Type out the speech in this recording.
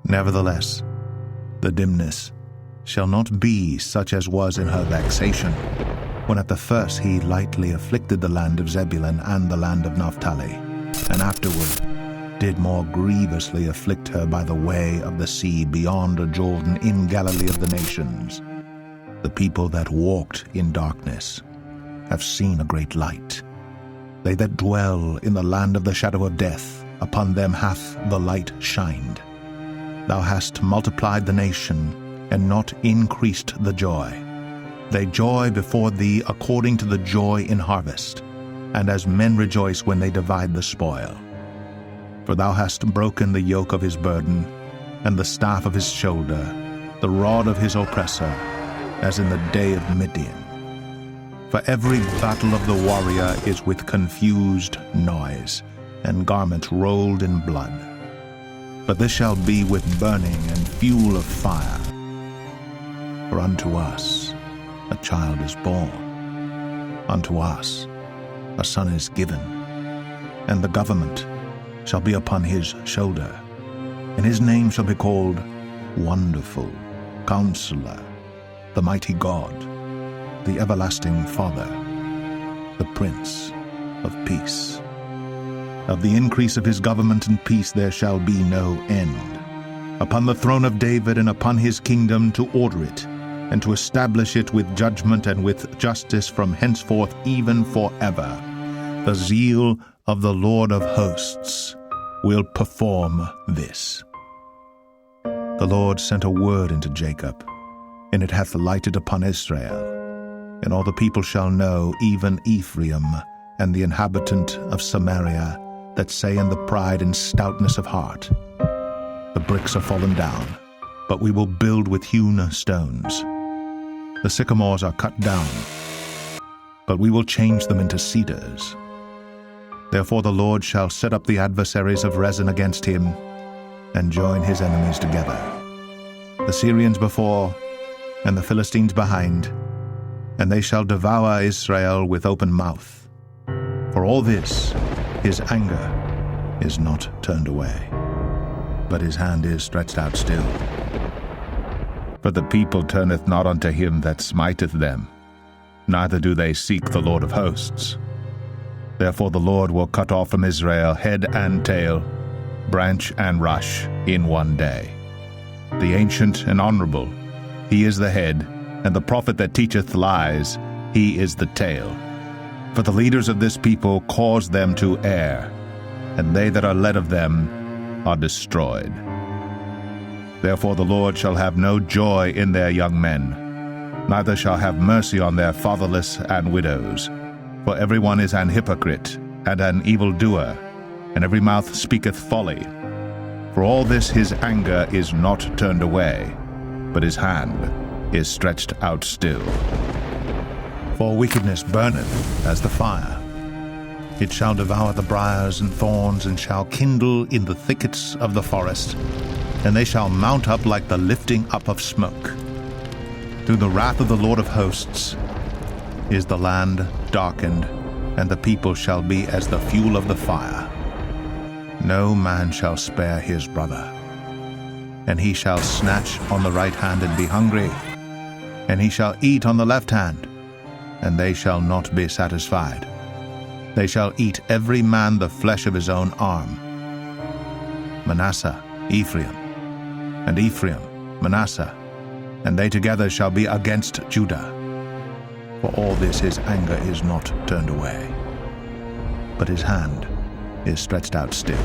Nevertheless, the dimness shall not be such as was in her vexation, when at the first he lightly afflicted the land of Zebulun and the land of Naphtali, and afterward did more grievously afflict her by the way of the sea beyond Jordan in Galilee of the nations. The people that walked in darkness have seen a great light. They that dwell in the land of the shadow of death, upon them hath the light shined. Thou hast multiplied the nation, and not increased the joy. They joy before thee according to the joy in harvest, and as men rejoice when they divide the spoil. For thou hast broken the yoke of his burden, and the staff of his shoulder, the rod of his oppressor, as in the day of Midian. For every battle of the warrior is with confused noise, and garments rolled in blood. But this shall be with burning and fuel of fire. For unto us a child is born, unto us a son is given, and the government shall be upon his shoulder, and his name shall be called Wonderful, Counselor, the Mighty God, the Everlasting Father, the Prince of Peace. Of the increase of his government and peace there shall be no end, upon the throne of David and upon his kingdom, to order it, and to establish it with judgment and with justice from henceforth even forever. The zeal of the Lord of hosts will perform this. The Lord sent a word into Jacob, and it hath lighted upon Israel. And all the people shall know, even Ephraim, and the inhabitant of Samaria, that say in the pride and stoutness of heart, the bricks are fallen down, but we will build with hewn stones. The sycamores are cut down, but we will change them into cedars. Therefore the Lord shall set up the adversaries of Rezin against him, and join his enemies together, the Syrians before, and the Philistines behind, and they shall devour Israel with open mouth. For all this his anger is not turned away, but his hand is stretched out still. For the people turneth not unto him that smiteth them, neither do they seek the Lord of hosts. Therefore the Lord will cut off from Israel head and tail, branch and rush, in one day. The ancient and honorable, he is the head, and the prophet that teacheth lies, he is the tail. For the leaders of this people cause them to err, and they that are led of them are destroyed. Therefore the Lord shall have no joy in their young men, neither shall have mercy on their fatherless and widows. For every one is an hypocrite, and an evildoer, and every mouth speaketh folly. For all this his anger is not turned away, but his hand is stretched out still. For wickedness burneth as the fire. It shall devour the briars and thorns, and shall kindle in the thickets of the forest, and they shall mount up like the lifting up of smoke. Through the wrath of the Lord of hosts is the land darkened, and the people shall be as the fuel of the fire. No man shall spare his brother, and he shall snatch on the right hand and be hungry, and he shall eat on the left hand, and they shall not be satisfied. They shall eat every man the flesh of his own arm. Manasseh, Ephraim, and Ephraim, Manasseh, and they together shall be against Judah. For all this his anger is not turned away, but his hand is stretched out still.